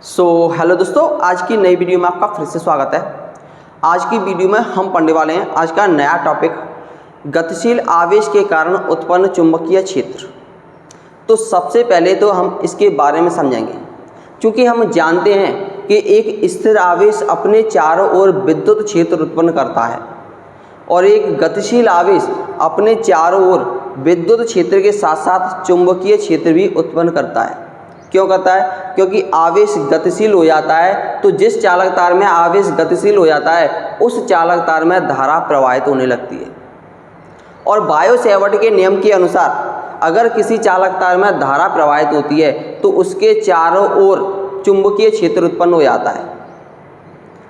Hello दोस्तों, आज की नई वीडियो में आपका फिर से स्वागत है। आज की वीडियो में हम पढ़ने वाले हैं आज का नया टॉपिक, गतिशील आवेश के कारण उत्पन्न चुंबकीय क्षेत्र। तो सबसे पहले तो हम इसके बारे में समझेंगे, क्योंकि हम जानते हैं कि एक स्थिर आवेश अपने चारों ओर विद्युत क्षेत्र उत्पन्न करता है और एक गतिशील आवेश अपने चारों ओर विद्युत क्षेत्र के साथ साथ चुंबकीय क्षेत्र भी उत्पन्न करता है। क्यों करता है? क्योंकि आवेश गतिशील हो जाता है तो जिस चालक तार में आवेश गतिशील हो जाता है उस चालक तार में धारा प्रवाहित होने लगती है। और बायो-सैवर्ट के नियम के अनुसार अगर किसी चालक तार में धारा प्रवाहित होती है तो उसके चारों ओर चुंबकीय क्षेत्र उत्पन्न हो जाता है।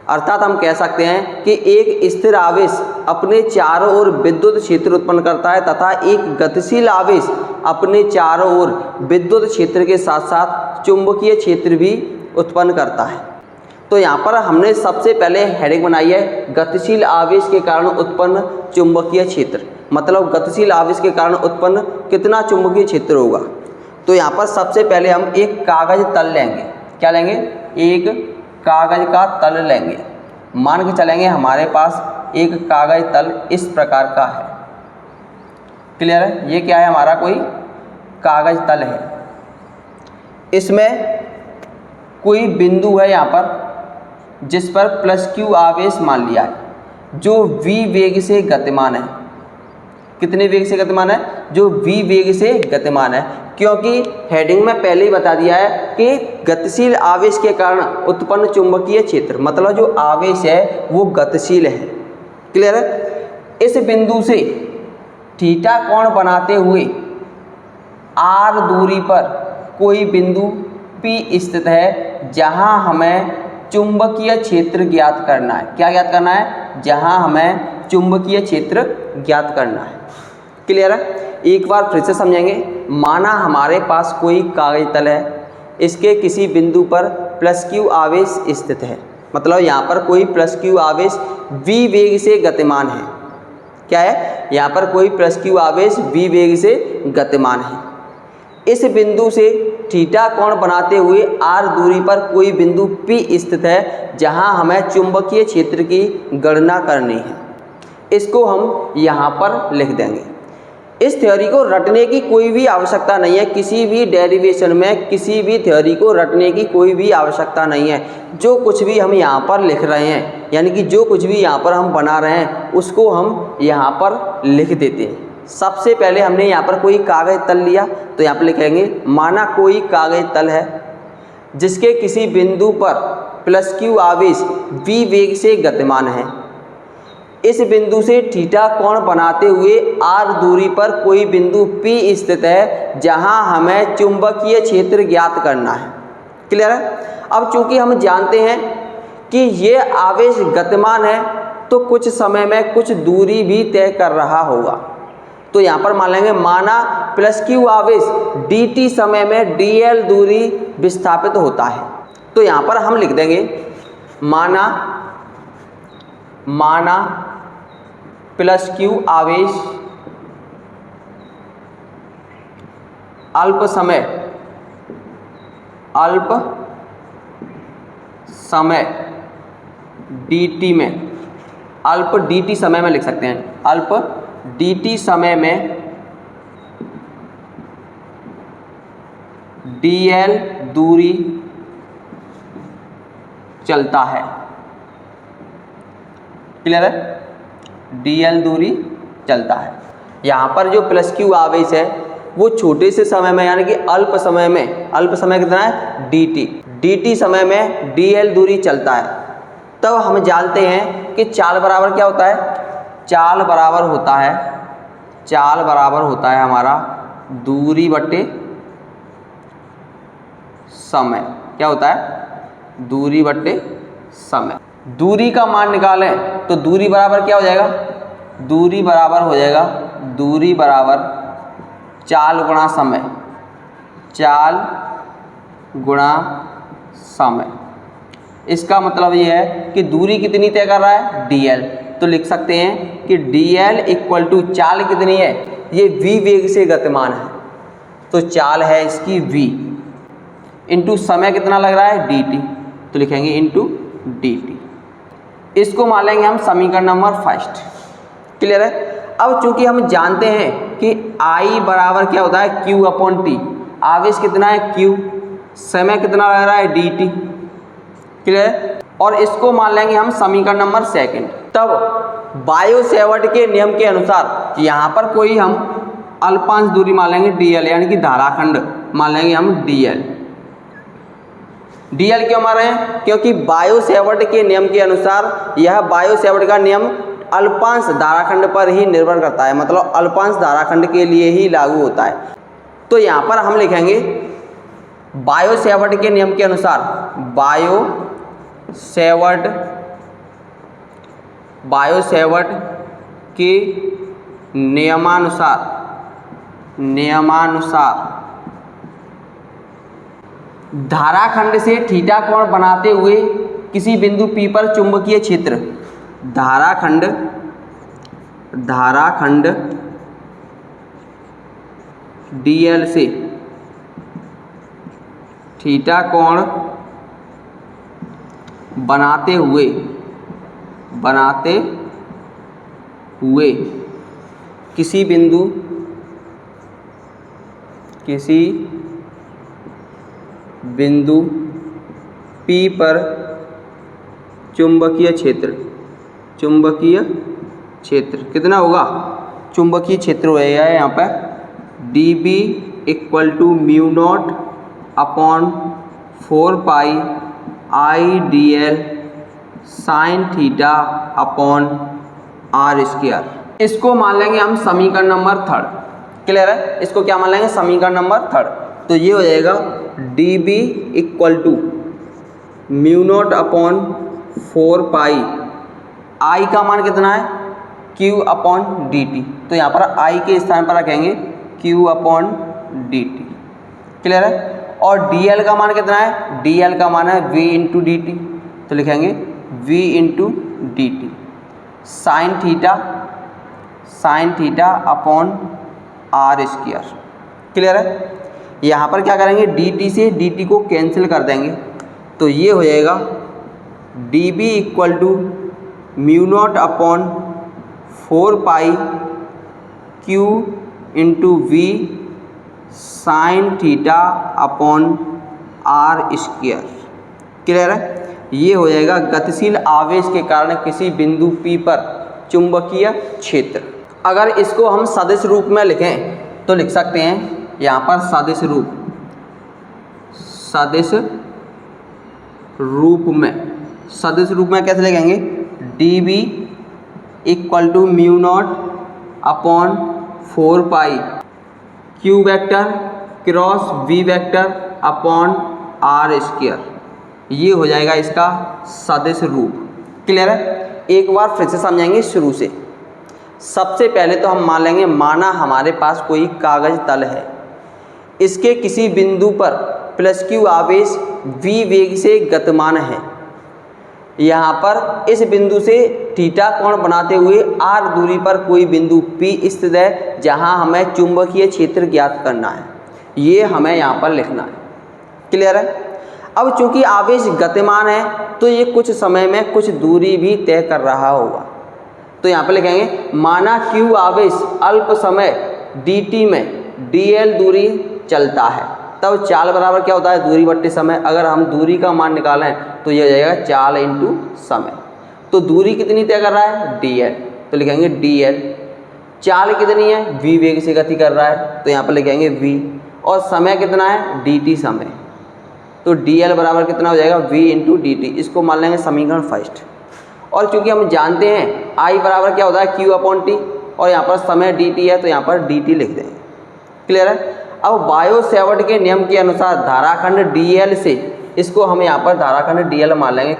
अर्थात हम कह सकते हैं कि एक स्थिर आवेश अपने चारों ओर विद्युत क्षेत्र उत्पन्न करता है तथा एक गतिशील आवेश अपने चारों ओर विद्युत क्षेत्र के साथ साथ चुंबकीय क्षेत्र भी उत्पन्न करता है। तो यहाँ पर हमने सबसे पहले हेडिंग बनाई है, गतिशील आवेश के कारण उत्पन्न चुंबकीय क्षेत्र। मतलब गतिशील आवेश के कारण उत्पन्न कितना चुंबकीय क्षेत्र होगा। तो यहाँ पर सबसे पहले हम एक कागज तल लेंगे। क्या लेंगे? एक कागज का तल लेंगे। मान के चलेंगे हमारे पास एक कागज तल इस प्रकार का है। क्लियर है? ये क्या है? हमारा कोई कागज तल है। इसमें कोई बिंदु है यहाँ पर जिस पर +q आवेश मान लिया है, जो v वेग से गतिमान है। कितने वेग से गतिमान है? जो v वेग से गतिमान है। क्योंकि हेडिंग में पहले ही बता दिया है कि गतिशील आवेश के कारण उत्पन्न चुंबकीय क्षेत्र, मतलब जो आवेश है वो गतिशील है। क्लियर है? इस बिंदु से थीटा कोण बनाते हुए r दूरी पर कोई बिंदु P स्थित है जहां हमें चुंबकीय क्षेत्र ज्ञात करना है। क्या ज्ञात करना है? जहां हमें चुंबकीय क्षेत्र ज्ञात करना है। क्लियर है? एक बार फिर से समझेंगे। माना हमारे पास कोई कागज तल है, इसके किसी बिंदु पर +q आवेश स्थित है। मतलब यहाँ पर कोई +q आवेश v वेग से गतिमान है। क्या है? यहाँ पर कोई +q आवेश v वेग से गतिमान है। इस बिंदु से थीटा कोण बनाते हुए r दूरी पर कोई बिंदु P स्थित है जहाँ हमें चुंबकीय क्षेत्र की गणना करनी है। इसको हम यहाँ पर लिख देंगे। इस थ्योरी को रटने की कोई भी आवश्यकता नहीं है। किसी भी डेरिवेशन में किसी भी थ्योरी को रटने की कोई भी आवश्यकता नहीं है। जो कुछ भी हम यहाँ पर लिख रहे हैं, यानी कि जो कुछ भी यहाँ पर हम बना रहे हैं उसको हम यहाँ पर लिख देते हैं। सबसे पहले हमने यहाँ पर कोई कागज तल लिया, तो यहाँ पर लिखेंगे माना कोई कागज तल है जिसके किसी बिंदु पर +q आवेश v वेग से गतिमान है। इस बिंदु से थीटा कोण बनाते हुए r दूरी पर कोई बिंदु P स्थित है जहां हमें चुंबकीय क्षेत्र ज्ञात करना है। क्लियर है? अब चूंकि हम जानते हैं कि ये आवेश गतिमान है तो कुछ समय में कुछ दूरी भी तय कर रहा होगा। तो यहाँ पर मान लेंगे माना +q आवेश dt समय में dl दूरी विस्थापित होता है। तो यहाँ पर हम लिख देंगे माना +q आवेश अल्प समय dt में, अल्प dt समय में लिख सकते हैं, अल्प dt समय में dl दूरी चलता है। क्लियर है? dl दूरी चलता है। यहाँ पर जो +q आवेश है वो छोटे से समय में, यानी कि अल्प समय में, अल्प समय कितना है? dt समय में dl दूरी चलता है। तब हम जानते हैं कि चाल बराबर क्या होता है? चाल बराबर होता है हमारा दूरी बटे समय। क्या होता है? दूरी बटे समय। दूरी का मान निकालें तो दूरी बराबर क्या हो जाएगा? दूरी बराबर हो जाएगा, दूरी बराबर चाल गुणा समय, चाल गुणा समय। इसका मतलब ये है कि दूरी कितनी तय कर रहा है? dl। तो लिख सकते हैं कि dl इक्वल टू चाल कितनी है? ये v वेग से गतिमान है, तो चाल है इसकी v। इंटू समय कितना लग रहा है dt, तो लिखेंगे इंटू dt। इसको मान लेंगे हम समीकरण नंबर फर्स्ट। क्लियर है। अब चूंकि हम जानते हैं कि I बराबर क्या होता है Q अपॉन T, आवेश कितना है Q, समय कितना लग रहा है dt। क्लियर है। और इसको मान लेंगे हम समीकरण नंबर सेकंड। तब बायो सेवर्ट के नियम के अनुसार यहाँ पर कोई हम अल्पांश दूरी मान लेंगे dl, यानी कि धाराखंड मान लेंगे हम dl। dl क्यों मान रहे हैं? क्योंकि बायो सेवर्ट के नियम के अनुसार यह बायो सेवर्ट का नियम अल्पांश धाराखंड पर ही निर्भर करता है, मतलब अल्पांश धाराखंड के लिए ही लागू होता है। तो यहाँ पर हम लिखेंगे बायो सेवर्ट के नियम के अनुसार, बायो सेवर्ट के नियमानुसार धाराखंड से थीटा कोण बनाते हुए किसी बिंदु P पर चुंबकीय क्षेत्र, धाराखंड dl से थीटा कोण बनाते हुए किसी बिंदु P पर चुंबकीय क्षेत्र कितना होगा? चुंबकीय क्षेत्र होएगा यहाँ पर dB equal to mu naught upon 4 pi I dl sine theta upon r square. इसको मान लेंगे हम समीकरण नंबर थर्ड। क्लियर है। इसको क्या मान लेंगे? समीकरण नंबर थर्ड। तो ये हो जाएगा dB equal to mu naught upon 4 pi, I का मान कितना है Q अपॉन dt, तो यहाँ पर I के स्थान पर रखेंगे Q अपॉन dt। क्लियर है। और dl का मान कितना है? dl का मान है V इंटू dt, तो लिखेंगे V into dt sign theta upon r square. Clear है। यहाँ पर क्या करेंगे? dt से dt को कैंसिल कर देंगे, तो ये हो जाएगा dB equal to mu naught upon 4 pi Q into V sine theta upon r square. Clear है। ये हो जाएगा गतिशील आवेश के कारण किसी बिंदु P पर चुंबकीय क्षेत्र। अगर इसको हम सदिश रूप में लिखें तो लिख सकते हैं यहाँ पर सदिश रूप में कैसे लिखेंगे? dB equal to mu naught upon 4 pi Q vector cross V vector upon r square. ये हो जाएगा इसका सदिश रूप। क्लियर है। एक बार फिर से समझेंगे शुरू से। सबसे पहले तो हम मान लेंगे, माना हमारे पास कोई कागज तल है, इसके किसी बिंदु पर प्लस Q आवेश V वेग से गतिमान है। यहाँ पर इस बिंदु से थीटा कोण बनाते हुए r दूरी पर कोई बिंदु P स्थित है जहाँ हमें चुंबकीय क्षेत्र ज्ञात करना है। ये हमें यहाँ पर लिखना है। क्लियर है। अब चूंकि आवेश गतिमान है तो ये कुछ समय में कुछ दूरी भी तय कर रहा होगा, तो यहाँ पर लिखेंगे माना Q आवेश अल्प समय dt में dl दूरी चलता है, तब चाल बराबर क्या होता है? दूरी बट्टे समय। अगर हम दूरी का मान निकालें तो यह हो जाएगा चाल इंटू समय। तो दूरी कितनी तय कर रहा है? dl, तो लिखेंगे dl। चाल कितनी है? v वेग से गति कर रहा है, तो यहाँ पर लिखेंगे v। और समय कितना है? dt समय। तो dl बराबर कितना हो जाएगा? v into dt। इसको मान लेंगे समीकरण फर्स्ट। और चूंकि हम जानते हैं I बराबर क्या होता है? Q अपॉन T, और यहाँ पर समय dt है तो यहाँ पर dt लिख देंगे। क्लियर है। अब बायो सेवर्ट के नियम के अनुसार धाराखंड dl से, इसको हम यहाँ पर धाराखंड dl मान लेंगे,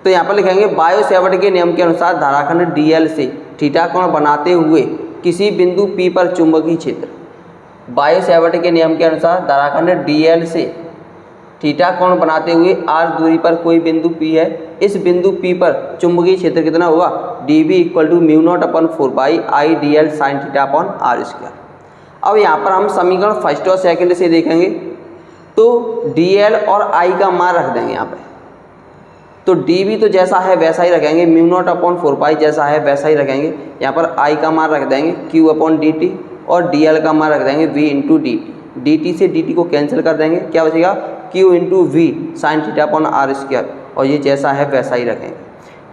तो यहाँ पर लिखेंगे बायो सेवर्ट के नियम के अनुसार धाराखंड dl से थीटा कोण बनाते हुए किसी बिंदु P पर चुंबकीय क्षेत्र। बायो सेवर्ट के नियम के अनुसार धाराखंड dl से थीटा कोण बनाते हुए r दूरी पर कोई बिंदु P है, इस बिंदु P पर चुंबकीय क्षेत्र कितना होगा? dB equal to mu naught upon 4 pi I dl sine theta upon r square. अब यहाँ पर हम समीकरण फर्स्ट और सेकंड से देखेंगे तो dl और I का मान रख देंगे यहाँ पे। तो dv तो जैसा है वैसा ही रखेंगे, म्यू नॉट अपॉन 4 जैसा है वैसा ही रखेंगे। यहाँ पर I का मान रख देंगे q अपॉन dt और dl का मान रख देंगे v इंटू dt। dt से dt को कैंसिल कर देंगे, क्या बचेगा q into V sine theta upon R square, और ये जैसा है वैसा ही रखेंगे।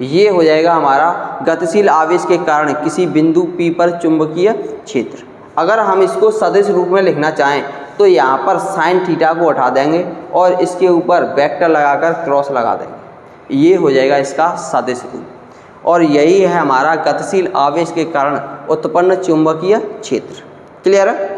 ये हो जाएगा हमारा गतिशील आवेश के कारण किसी बिंदु P पर चुंबकीय क्षेत्र। अगर हम इसको सदिश रूप में लिखना चाहें तो यहाँ पर साइन थीटा को हटा देंगे और इसके ऊपर वेक्टर लगाकर क्रॉस लगा देंगे। ये हो जाएगा इसका सदिश रूप। और यही है हमारा गतिशील आवेश के कारण उत्पन्न चुंबकीय क्षेत्र। क्लियर है?